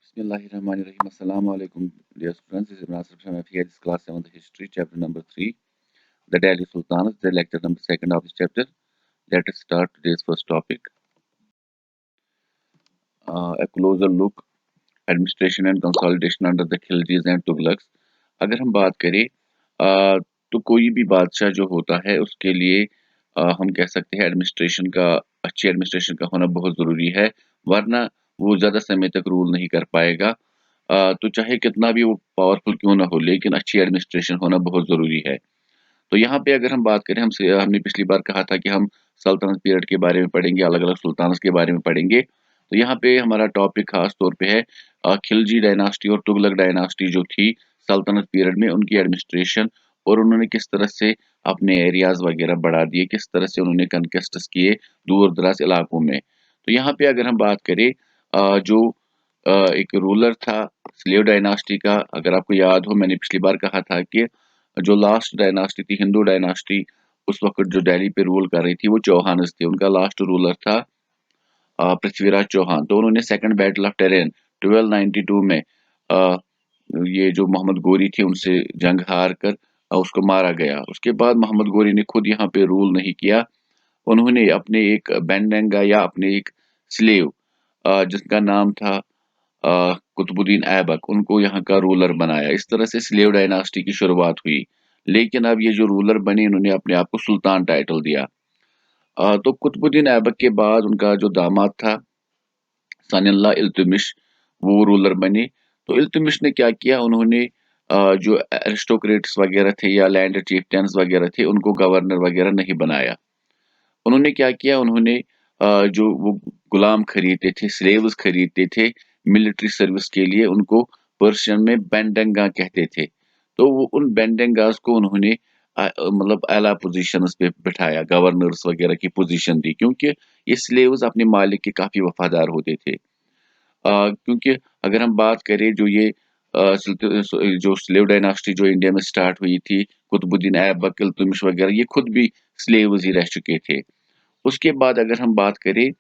Bismillahirrahmanirrahim. Assalamu alaikum, dear students. This is Nasir from FES class 7th history, chapter number 3, the Delhi Sultanates, the lecture number 2nd of this chapter. Let us start today's first topic. A closer look, administration and consolidation under the Khiljis and Tughlaqs. अगर हम बात करें तो कोई भी बादशाह जो होता है उसके लिए हम कह सकते हैं एडमिनिस्ट्रेशन का अच्छी एडमिनिस्ट्रेशन का होना बहुत ज़रूरी है, वरना वो ज़्यादा समय तक रूल नहीं कर पाएगा। तो चाहे कितना भी वो पावरफुल क्यों ना हो, लेकिन अच्छी एडमिनिस्ट्रेशन होना बहुत ज़रूरी है। तो यहाँ पे अगर हम बात करें, हमने पिछली बार कहा था कि हम सल्तनत पीरियड के बारे में पढ़ेंगे, अलग-अलग सुल्तानस के बारे में पढ़ेंगे। तो यहाँ पे हमारा टॉपिक खास तौर पे है खिलजी डायनास्टी और तुगलक डायनास्टी जो थी सल्तनत पीरियड में, उनकी एडमिनिस्ट्रेशन और उन्होंने किस तरह से अपने एरियाज वगैरह बढ़ा दिए, किस तरह से उन्होंने कनकेस्ट्स किए दूर-दराज इलाकों में। तो यहाँ पे अगर हम बात करें जो एक रूलर था स्लेव डायनास्टी का, अगर आपको याद हो मैंने पिछली बार कहा था कि जो लास्ट डायनास्टी थी हिंदू डायनास्टी, उस वक्त जो दिल्ली पे रूल कर रही थी वो चौहानस थे। उनका लास्ट रूलर था पृथ्वीराज चौहान। तो उन्होंने सेकंड बैटल ऑफ टेरेन 1292 में ये जो मोहम्मद गोरी थे उनसे जंग हार कर उसको मारा गया। उसके बाद मोहम्मद गोरी ने खुद यहाँ पे रूल नहीं किया, उन्होंने अपने एक बैंडेंगा या अपने एक स्लेव जिसका नाम था कुतुबुद्दीन ऐबक, उनको यहाँ का रूलर बनाया। इस तरह से स्लेव डायनास्टी की शुरुआत हुई। लेकिन अब ये जो रूलर बने इन्होंने अपने आप को सुल्तान टाइटल दिया। तो कुतुबुद्दीन ऐबक के बाद उनका जो दामाद था सन-इन-लॉ इल्तुतमिश, वो रूलर बने। तो इल्तुतमिश ने क्या किया, उन्होंने जो एरिस्टोक्रेट्स वगैरह थे या लैंड चीफ्टेन्स वगैरह थे उनको गवर्नर वगैरह नहीं बनाया। उन्होंने क्या किया, उन्होंने जो वो गुलाम खरीदते थे, स्लेव्स खरीदते थे मिलिट्री सर्विस के लिए, उनको पर्शियन में बेंडेंगा कहते थे। तो वो उन बेंडेंगास को उन्होंने मतलब आला पोजीशंस पे बिठाया, गवर्नर्स वगैरह की पोजीशन दी, क्योंकि ये स्लेव्स अपने मालिक के काफी वफादार होते थे। क्योंकि अगर हम बात करें जो ये जो स्लेव डायनास्टी जो इंडिया में स्टार्ट हुई थी, कुतुबुद्दीन ऐबक, इल्तुतमिश वगैरह, ये खुद भी स्लेव्स ही रह चुके थे। उसके बाद अगर हम बात करें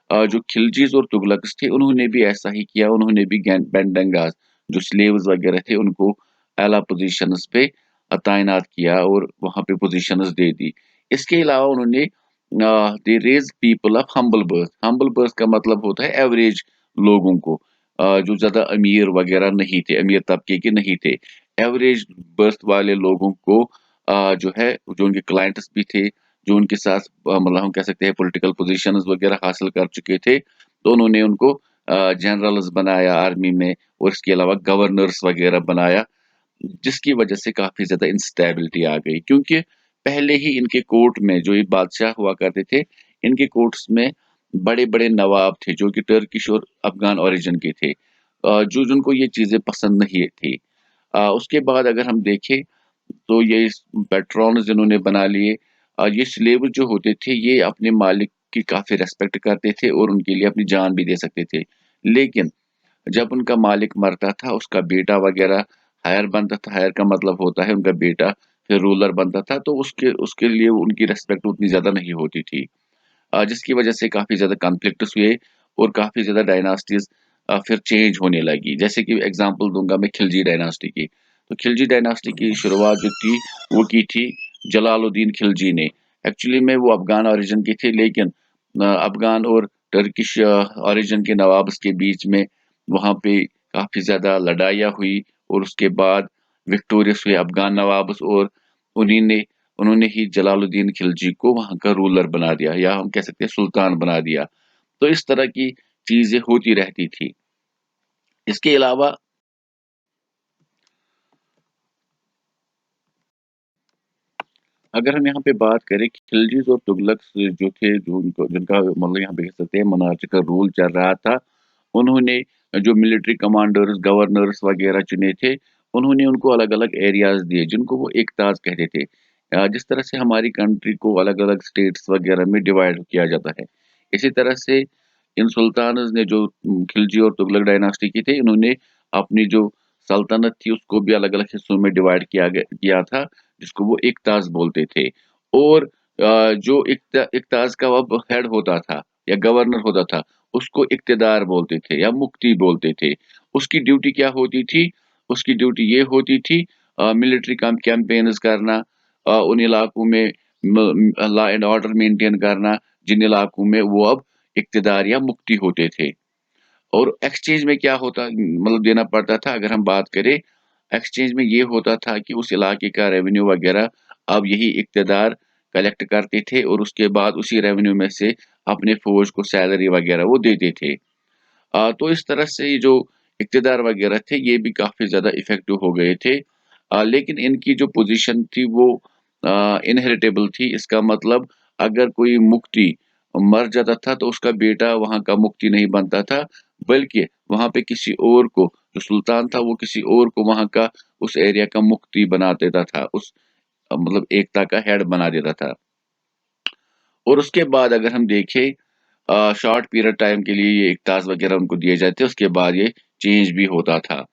जो खिलजीज और तुगलक्स थे उन्होंने भी ऐसा ही किया, उन्होंने भी बेंडेंगास जो स्लेव्स वगैरह थे उनको आला पोजीशंस पे तैनात किया और वहां पे पोजीशंस दे दी। इसके अलावा उन्होंने they raise people of humble birth का मतलब होता है एवरेज लोगों को, जो ज्यादा अमीर वगैरह नहीं थे, अमीर तबके के नहीं थे, एवरेज बर्थ वाले लोगों को जो है जो उनके क्लाइंट्स भी थे, जो उनके साथ मतलब हम कह सकते हैं पॉलिटिकल पोजीशंस वगैरह हासिल कर चुके थे, तो उन्होंने उनको जनरल्स बनाया आर्मी में और इसके अलावा गवर्नर्स वगैरह बनाया, जिसकी वजह से काफी ज्यादा इंस्टेबिलिटी आ गई। क्योंकि पहले ही इनके कोर्ट में जो ये बादशाह हुआ करते थे, इनके कोर्ट्स में बड़े बड़े नवाब थे जो कि टर्किश और अफगान ओरिजिन के थे, जो जिनको ये चीजें पसंद नहीं थी। उसके बाद अगर हम देखें तो ये पेट्रॉन जिन्होंने बना लिए, ये स्लेव जो होते थे ये अपने मालिक की काफी रेस्पेक्ट करते थे और उनके लिए अपनी जान भी दे सकते थे। लेकिन जब उनका मालिक मरता था उसका बेटा वगैरह हायर बनता था, हायर का मतलब होता है उनका बेटा फिर रूलर बनता था, तो उसके उसके लिए उनकी रेस्पेक्ट उतनी ज्यादा नहीं होती थी, जिसकी वजह से काफी ज्यादा कॉन्फ्लिक्ट्स हुए और काफी ज्यादा डायनास्टीज फिर चेंज होने लगी। जैसे कि एग्जांपल दूंगा मैं खिलजी डायनास्टी की। तो खिलजी डायनास्टी की शुरुआत जो थी वो की थी जलालुद्दीन खिलजी ने। एक्चुअली में वो अफगान ओरिजिन के थे, लेकिन अफगान और टर्किश ओरिजिन के नवाब्स के बीच में वहां पे काफी ज्यादा लड़ाइयाँ हुई और उसके बाद विक्टोरियस हुए अफगान नवाब्स, और उन्हीं ने उन्होंने ही जलालुद्दीन खिलजी को वहां का रूलर बना दिया या हम कह सकते हैं सुल्तान बना दिया। तो इस तरह की चीजें होती रहती थी। इसके अलावा अगर हम यहाँ पे बात करें कि खिलजीज और तुगलक्स जो थे, जो उनको जिनका मतलब यहाँ पे कह सकते हैं मोनार्चिकल रूल चल रहा था, उन्होंने जो मिलिट्री कमांडर्स गवर्नर्स वगैरह चुने थे, उन्होंने उनको अलग अलग एरियाज दिए जिनको वो एकताज कहते थे। जिस तरह से हमारी कंट्री को अलग अलग स्टेट्स वगैरह में डिवाइड किया जाता है, इसी तरह से इन सुल्तानस ने जो खिलजी और तुगलक डायनास्टी की थे, इन्होंने अपनी जो सल्तनत थी उसको भी अलग अलग हिस्सों में डिवाइड किया था, जिसको वो इक्ताज बोलते थे। और जो इक्ताज का अब हेड होता था या गवर्नर होता था उसको इक्तदार बोलते थे या मुक्ति बोलते थे। उसकी ड्यूटी क्या होती थी? उसकी ड्यूटी ये होती थी मिलिट्री कैंपेन्स करना, उन इलाकों में लॉ एंड ऑर्डर मेंटेन करना जिन इलाकों में वो अब इक़्तिदार या मुफ्ती होते थे। और एक्सचेंज में क्या होता मतलब देना पड़ता था, अगर हम बात करें, एक्सचेंज में ये होता था कि उस इलाके का रेवेन्यू वगैरह अब यही इक़्तिदार कलेक्ट करते थे और उसके बाद उसी रेवेन्यू में से अपने फौज को सैलरी वगैरह वो देते थे। तो इस तरह से ये जो इक़्तिदार वगैरह थे ये भी काफ़ी ज़्यादा इफ़ेक्टिव हो गए थे। लेकिन इनकी जो पोज़ीशन थी वो इनहेरिटेबल थी। इसका मतलब अगर कोई मुफ्ती मर जाता था तो उसका बेटा वहाँ का मुफ्ती नहीं बनता था, बल्कि वहाँ पे किसी और को, जो सुल्तान था वो किसी और को वहाँ का उस एरिया का मुफ्ती बना देता था। उस मतलब एकता का हेड बना देता था। और उसके बाद अगर हम देखें शॉर्ट पीरियड टाइम के लिए ये इक़्तास वगैरह उनको दिए जाते, उसके बाद ये चेंज भी होता था।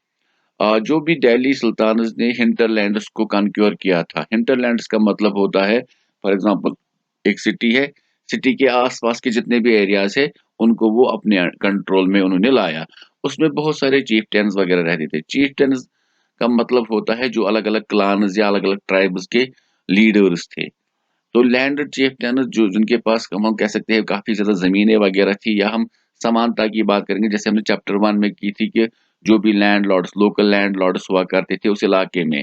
जो भी दिल्ली सुल्तानस ने हिंटरलैंड्स को कन्क्योर किया था, हिंटरलैंड्स का मतलब होता है, फॉर एग्जांपल एक सिटी है, सिटी के आस-पास के जितने भी एरियाज़ है, उनको वो अपने कंट्रोल में उन्होंने लाया। उसमें बहुत सारे चीफ्टेन्स वगैरह रहते थे। चीफ्टेन्स का मतलब होता है जो अलग-अलग क्लान्स या अलग-अलग ट्राइब्स के लीडर्स थे। तो लैंड चिफ्टन जो जिनके पास हम कह सकते हैं काफ़ी ज़्यादा ज़मीनें वगैरह थी, या हम समानता की बात करेंगे जैसे हमने चैप्टर 1 में की थी कि जो भी लैंडलॉर्ड्स, लोकल लैंडलॉर्ड्स हुआ करते थे उस इलाके में,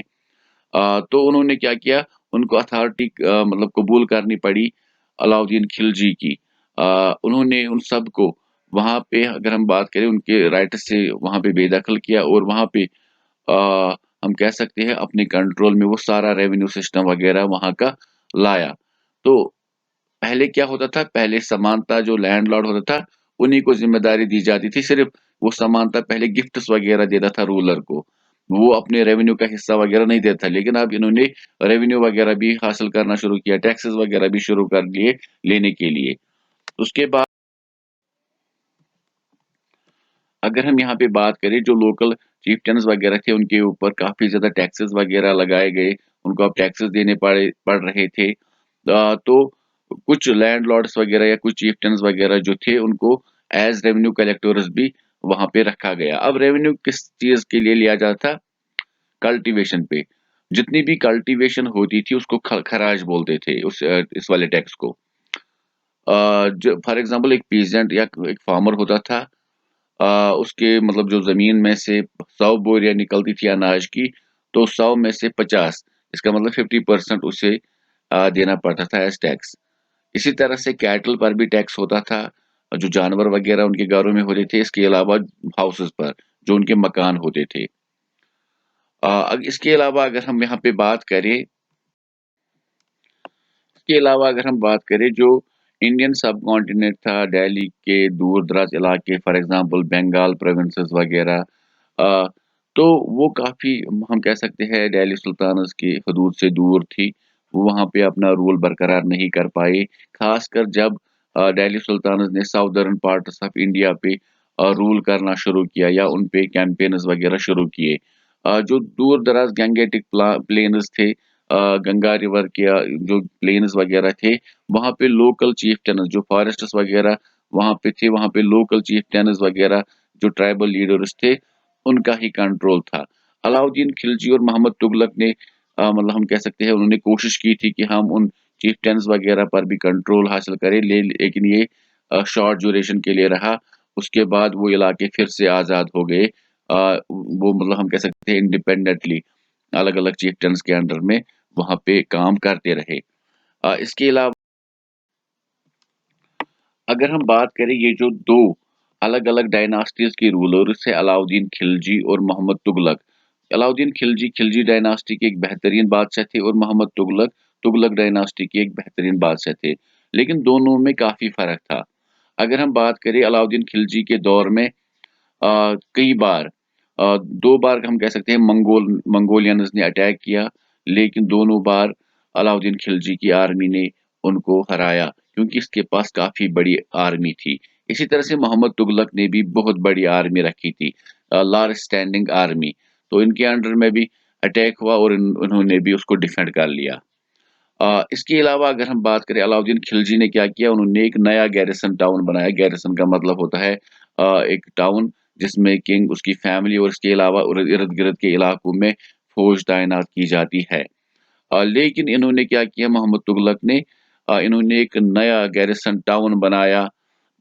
तो उन्होंने क्या किया, उनको अथॉरिटी मतलब कबूल करनी पड़ी अलाउद्दीन खिलजी की। उन्होंने उन सबको वहाँ पे, अगर हम बात करें, उनके राइट से वहाँ पे बेदखल किया और वहाँ पे हम कह सकते हैं अपने कंट्रोल में वो सारा रेवेन्यू सिस्टम वगैरह वहाँ का लाया। तो पहले क्या होता था, पहले समानता जो लैंडलॉर्ड होता था, उन्हीं को ज़िम्मेदारी दी जाती थी, सिर्फ़ वो समानता पहले गिफ्ट्स वगैरह देता था रूलर को। वो अपने रेवेन्यू का हिस्सा वगैरह नहीं देता, लेकिन अब इन्होंने रेवेन्यू वगैरह भी हासिल करना शुरू किया, टैक्सेस वगैरह भी शुरू कर दिए लेने के लिए। उसके बाद अगर हम यहाँ पे बात करें, जो लोकल चिeftains वगैरह थे उनके ऊपर काफ़ी ज़्यादा टैक्सेस वगैरह लगाए गए, उनको अब टैक्सेस देने पड़ रहे थे। तो कुछ लैंडलॉर्ड्स वगैरह या कुछ चिeftains वगैरह जो थे उनको एज़ रेवेन्यू कलेक्टर्स भी वहाँ पे रखा गया। अब रेवेन्यू किस चीज़ के लिए लिया जाता? कल्टीवेशन पे। जितनी भी कल्टीवेशन होती थी उसको खराज बोलते थे, इस वाले टैक्स को। जो फॉर एग्ज़ाम्पल एक पीज़ेंट या एक फार्मर होता था, उसके मतलब जो ज़मीन में से 100 बोरियाँ निकलती थी अनाज की, तो 100 में से 50, इसका मतलब 50% उसे देना पड़ता था एज़ टैक्स। इसी तरह से कैटल पर भी टैक्स होता था, जो जानवर वगैरह उनके घरों में होते थे, इसके अलावा हाउसेज़ पर, जो उनके मकान होते थे। अब इसके अलावा अगर हम यहाँ पे बात करें, इसके अलावा अगर हम बात करें, जो इंडियन सब कॉन्टिनेंट था, दिल्ली के दूर-दराज इलाके, फॉर एग्ज़ाम्पल बंगाल प्रोविंसेस वगैरह, अ, तो वो काफ़ी हम कह सकते हैं दिल्ली सुल्तानस की हदूद से दूर थी। वो वहाँ पे अपना रूल बरकरार नहीं कर पाए। ख़ासकर जब दिल्ली सुल्तानस ने साउदर्न पार्ट्स ऑफ इंडिया पे रूल करना शुरू किया या उन पे कैंपेन्स वगैरह शुरू किए। जो दूर-दराज गैंगेटिक प्लेन्स थे, गंगा रिवर के जो प्लेन्स वगैरह थे, वहाँ पे लोकल चीफ्टेन्स जो फॉरेस्टर्स वगैरह वहाँ पे थे, वहाँ पे लोकल चीफ्टेन्स वगैरह जो ट्राइबल लीडर्स थे, उनका ही कंट्रोल था। अलाउद्दीन खिलजी और मोहम्मद तुगलक ने मतलब हम कह सकते हैं उन्होंने कोशिश की थी कि हम उन चीफ्टेन्स वगैरह पर भी कंट्रोल हासिल करें, लेकिन ये शॉर्ट ड्यूरेशन के लिए रहा। उसके बाद वो इलाके फिर से आज़ाद हो गए। वो मतलब हम कह सकते हैं इंडिपेंडेंटली अलग-अलग चिeftains के अंडर में वहाँ पे काम करते रहे। इसके अलावा अगर हम बात करें, ये जो 2 अलग-अलग डायनास्टीज़ के रूलर्स हैं, अलाउद्दीन खिलजी और मोहम्मद तुगलक। अलाउद्दीन खिलजी, खिलजी डायनास्टी के एक बेहतरीन बादशाह थे और मोहम्मद तुगलक, तुगलक डायनास्टी के एक बेहतरीन बादशाह थे। लेकिन दोनों में काफ़ी फ़र्क था। अगर हम बात करें अलाउद्दीन खिलजी के दौर में, कई बार 2 बार हम कह सकते हैं मंगोलियंस ने अटैक किया, लेकिन दोनों बार अलाउद्दीन खिलजी की आर्मी ने उनको हराया, क्योंकि इसके पास काफ़ी बड़ी आर्मी थी। इसी तरह से मोहम्मद तुगलक ने भी बहुत बड़ी आर्मी रखी थी, लार्ज स्टैंडिंग आर्मी। तो इनके अंडर में भी अटैक हुआ और उन्होंने भी उसको डिफेंड कर लिया। इसके अलावा अगर हम बात करें, अलाउद्दीन खिलजी ने क्या किया, उन्होंने एक नया गैरिसन टाउन बनाया। गैरिसन का मतलब होता है एक टाउन जिसमें किंग, उसकी फैमिली और इसके अलावा इर्द गिर्द के इलाकों में फौज तैनात की जाती है। लेकिन इन्होंने क्या किया, मोहम्मद तुगलक ने इन्होंने एक नया गैरिसन टाउन बनाया,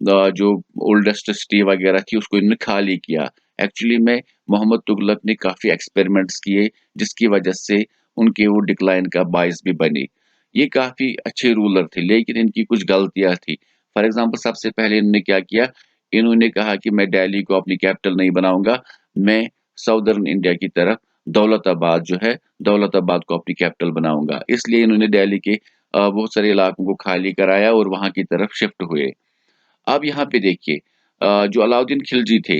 जो ओल्डेस्ट सिटी वगैरह थी उसको इन्होंने खाली किया। एक्चुअली में मोहम्मद तुगलक ने काफ़ी एक्सपेरिमेंट्स किए, जिसकी वजह से उनके वो डिक्लाइन का बायस भी बने। ये काफ़ी अच्छे रूलर थे, लेकिन इनकी कुछ गलतियाँ थी। फॉर एग्ज़ाम्पल सबसे पहले इन्होंने क्या किया, इन्होंने कहा कि मैं दिल्ली को अपनी कैपिटल नहीं बनाऊँगा, मैं साउदर्न इंडिया की तरफ दौलताबाद जो है, दौलताबाद को अपनी कैपिटल बनाऊँगा। इसलिए इन्होंने दिल्ली के बहुत सारे इलाकों को खाली कराया और वहाँ की तरफ शिफ्ट हुए। अब यहाँ पे देखिए, जो अलाउद्दीन खिलजी थे,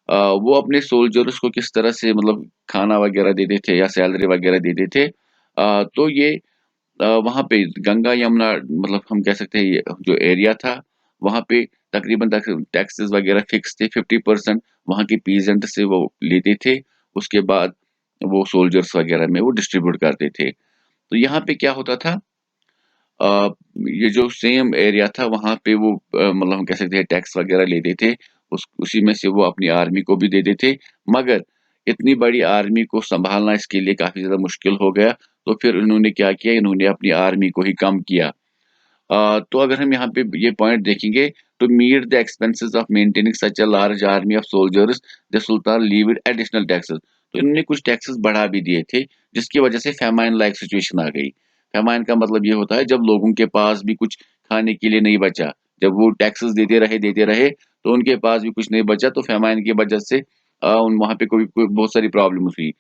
वो अपने सोल्जर्स को किस तरह से मतलब खाना वगैरह देते थे या सैलरी वगैरह देते थे। तो ये वहाँ पे गंगा यमुना मतलब हम कह सकते हैं ये जो एरिया था, वहाँ पे तकरीबन टैक्सेस वगैरह फिक्स थे। 50% वहाँ के पीजेंट से वो लेते थे। उसके बाद वो सोल्जर्स वगैरह में वो डिस्ट्रीब्यूट करते थे। तो यहाँ पे क्या होता था, अ, ये जो सेम एरिया था वहाँ पे वो मतलब हम कह सकते हैं टैक्स वगैरह लेते थे। उसी में से वो अपनी आर्मी को भी देते थे। मगर इतनी बड़ी आर्मी को सँभालना इसके लिए काफ़ी ज़्यादा मुश्किल हो गया। तो फिर इन्होंने क्या किया, इन्होंने अपनी आर्मी को ही कम किया। तो अगर हम यहाँ पे ये पॉइंट देखेंगे, तो meet the expenses of maintaining such a large army of soldiers, the sultan levied additional taxes. तो इन्होंने कुछ टैक्सेस बढ़ा भी दिए थे, जिसकी वजह से फेमाइन लाइक सिचुएशन आ गई। फेमाइन का मतलब ये होता है जब लोगों के पास भी कुछ खाने के लिए नहीं बचा, जब वो टैक्सेस देते रहे तो उनके पास भी कुछ नहीं बचा, तो फेमाइन की वजह से वहाँ पे कोई बहुत सारी प्रॉब्लम्स हुई।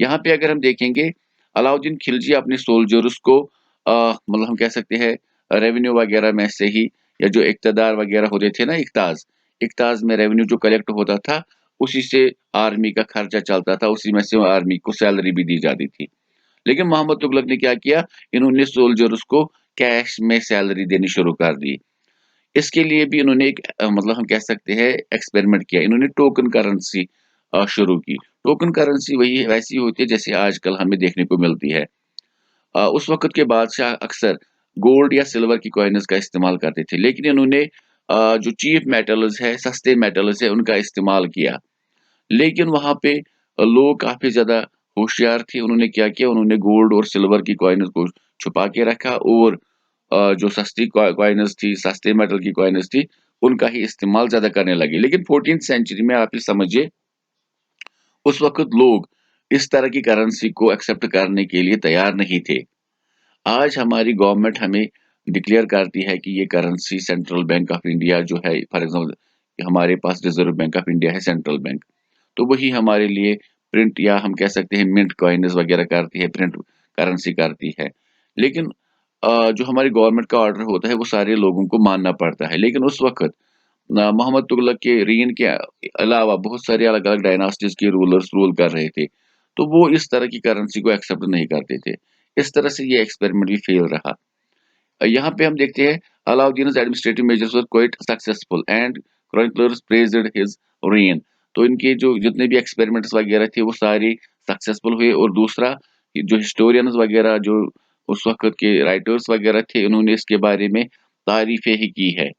यहाँ पे अगर हम देखेंगे, अलाउद्दीन खिलजी अपने सोल्जर्स को मतलब हम कह सकते हैं रेवेन्यू वगैरह में से ही, या जो इक़्तिदार वगैरह होते थे ना, इक़्ताज़, इक़्ताज़ में रेवेन्यू जो कलेक्ट होता था, उसी से आर्मी का खर्चा चलता था, उसी में से आर्मी को सैलरी भी दी जाती थी। लेकिन मोहम्मद तुगलक ने क्या किया, इन्होंने सोल्जर्स को कैश में सैलरी देनी शुरू कर दी। इसके लिए भी इन्होंने एक मतलब हम कह सकते हैं एक्सपेरिमेंट किया। इन्होंने टोकन करेंसी शुरू की। टोकन करेंसी वही वैसी होती है जैसे आजकल हमें देखने को मिलती है। उस वक़्त के बादशाह अक्सर गोल्ड या सिल्वर की कॉइन्स का इस्तेमाल करते थे, लेकिन इन्होंने जो चीप मेटल्स है, सस्ते मेटल्स है, उनका इस्तेमाल किया। लेकिन वहाँ पे लोग काफ़ी ज़्यादा होशियार थे। उन्होंने क्या किया, उन्होंने गोल्ड और सिल्वर की कॉइन्स को छुपा के रखा और जो सस्ती कॉइन्स थी, सस्ते मेटल की कॉइन्स थी, उनका ही इस्तेमाल ज़्यादा करने लगे। लेकिन 14th सेंचुरी में आप ये समझिए, उस वक़्त लोग इस तरह की करेंसी को एक्सेप्ट करने के लिए तैयार नहीं थे। आज हमारी गवर्नमेंट हमें डिक्लेयर करती है कि ये currency central bank of India जो है, फॉर एग्जांपल हमारे पास रिजर्व बैंक ऑफ इंडिया है, सेंट्रल बैंक, तो वही हमारे लिए प्रिंट या हम कह सकते हैं मिंट कॉइन्स वगैरह करती है, प्रिंट करेंसी करती है। लेकिन जो हमारी गवर्नमेंट का ऑर्डर होता है वो सारे लोगों को मानना पड़ता है। लेकिन उस वक्त मोहम्मद तुगलक के रीन के अलावा बहुत सारे अलग अलग डायनास्टीज के रूलर्स रूल कर रहे थे, तो वो इस तरह की करेंसी को एक्सेप्ट नहीं करते थे। इस तरह से ये एक्सपेरिमेंट भी फेल रहा। यहाँ पे हम देखते हैं, Alauddin's administrative measures were quite successful and chroniclers praised his reign। तो इनके जो जितने भी एक्सपेरिमेंट्स वगैरह थे वो सारे सक्सेसफुल हुए। और दूसरा, ये जो हिस्टोरियंस वगैरह जो उस वक्त के राइटर्स वगैरह थे, उन्होंने इसके बारे में तारीफें ही की है।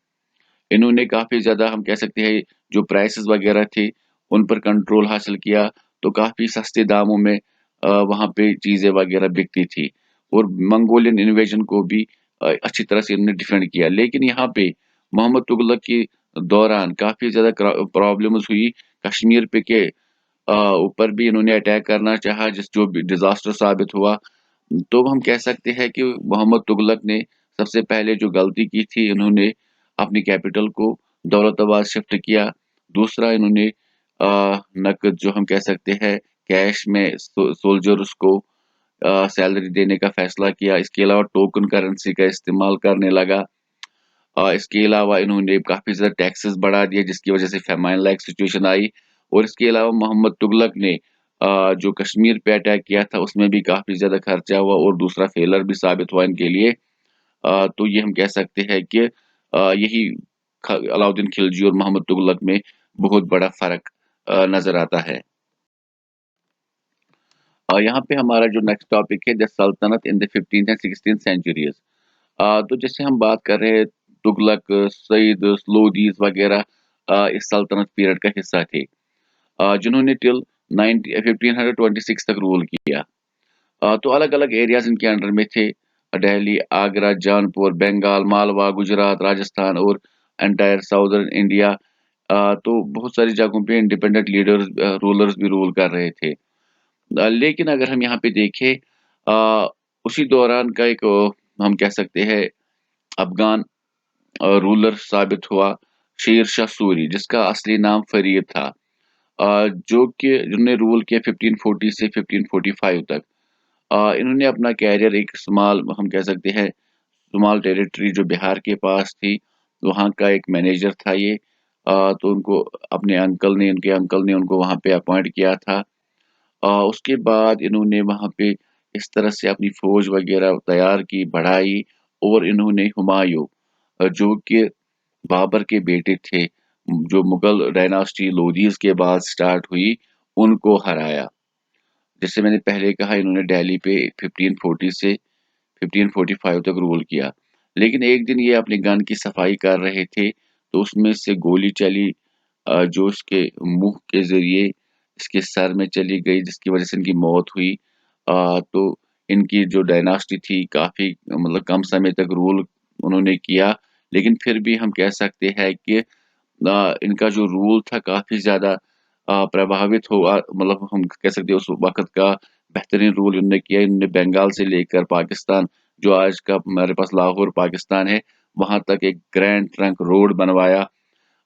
इन्होंने काफ़ी ज़्यादा हम कह सकते हैं जो प्राइसेस वगैरह थे, उन पर कंट्रोल हासिल किया, तो काफ़ी सस्ते दामों में वहाँ पे चीज़ें वगैरह बिकती थी। और मंगोलियन इन्वेजन को भी अच्छी तरह से इन्होंने डिफेंड किया। लेकिन यहाँ पे मोहम्मद तुगलक के दौरान काफ़ी ज़्यादा प्रॉब्लम्स हुई। कश्मीर पे के ऊपर भी इन्होंने अटैक करना चाहा, जो डिज़ास्टर साबित हुआ। तो हम कह सकते हैं कि मोहम्मद तुगलक ने सबसे पहले जो गलती की थी, इन्होंने अपनी कैपिटल को दौलताबाद शिफ्ट किया। दूसरा, इन्होंने नकद जो हम कह सकते हैं कैश में सोल्जर्स को सैलरी देने का फैसला किया। इसके अलावा टोकन करेंसी का इस्तेमाल करने लगा। इसके अलावा इन्होंने काफ़ी ज़्यादा टैक्सेस बढ़ा दिए, जिसकी वजह से फेमाइन लाइक सिचुएशन आई। और इसके अलावा मोहम्मद तुगलक ने जो कश्मीर पे अटैक किया था, उसमें भी काफ़ी ज़्यादा खर्चा हुआ और दूसरा फेलर भी साबित हुआ इनके लिए। तो ये हम कह सकते हैं कि यही अलाउद्दीन खिलजी और मोहम्मद तुगलक में बहुत बड़ा फ़र्क नज़र आता है। यहाँ पे हमारा जो नेक्स्ट टॉपिक है, द सल्तनत in the 15th and 16th centuries. तो जैसे हम बात कर रहे हैं, तुगलक, सईद, लोदीज़ वगैरह इस सल्तनत पीरियड का हिस्सा थे। जिन्होंने टिल 1526 तक रूल किया। तो अलग अलग एरियाज इनके अंडर में थे, दिल्ली, आगरा, जौनपुर, बंगाल, मालवा, गुजरात, राजस्थान और एंटायर साउदर्न इंडिया। तो बहुत सारी जगहों पे इंडिपेंडेंट लीडर्स रूलर्स भी रूल कर रहे थे। लेकिन अगर हम यहाँ पे देखें, उसी दौरान का एक हम कह सकते हैं अफगान रूलर साबित हुआ शेर शाह सूरी, जिसका असली नाम फरीद था, जो कि जिन्होंने रूल किया 1540 से 1545 तक। इन्होंने अपना कैरियर एक स्मॉल हम कह सकते हैं स्मॉल टेरिटरी जो बिहार के पास थी, वहाँ का एक मैनेजर था ये। तो उनको अपने अंकल ने उनको वहाँ पे अपॉइंट किया था। उसके बाद इन्होंने वहाँ पे इस तरह से अपनी फौज वगैरह तैयार की, बढ़ाई, और इन्होंने हुमायूं, जो कि बाबर के बेटे थे, जो मुगल डायनास्टी लोदीज के बाद स्टार्ट हुई, उनको हराया। जैसे मैंने पहले कहा, इन्होंने दिल्ली पे 1540 से 1545 तक रूल किया। लेकिन एक दिन ये अपने गन की सफाई कर रहे थे, तो उसमें से गोली चली, जो इसके मुंह के जरिए इसके सर में चली गई, जिसकी वजह से इनकी मौत हुई। तो इनकी जो डायनास्टी थी काफी मतलब कम समय तक रूल उन्होंने किया, लेकिन फिर भी हम कह सकते हैं कि इनका जो रूल था काफी ज्यादा प्रभावित हुआ, मतलब हम कह सकते हैं उस वक्त का बेहतरीन रूल इन्होंने किया। इन्होंने बंगाल से लेकर पाकिस्तान, जो आज का हमारे पास लाहौर पाकिस्तान है, वहां तक एक ग्रैंड ट्रंक रोड बनवाया।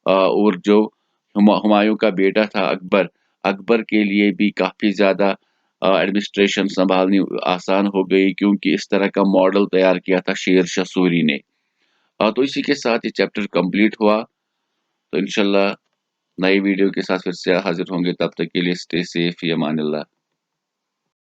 और जो हुमायूं का बेटा था अकबर, अकबर के लिए भी काफी ज्यादा एडमिनिस्ट्रेशन संभालनी आसान हो गई, क्योंकि इस तरह का मॉडल तैयार किया था शेर शाह सूरी ने। तो इसी के साथ ये चैप्टर कंप्लीट हुआ। तो इंशाल्लाह नई वीडियो के साथ फिर से हाजिर होंगे, तब तक के लिए स्टे सेफ, या अमान अल्लाह।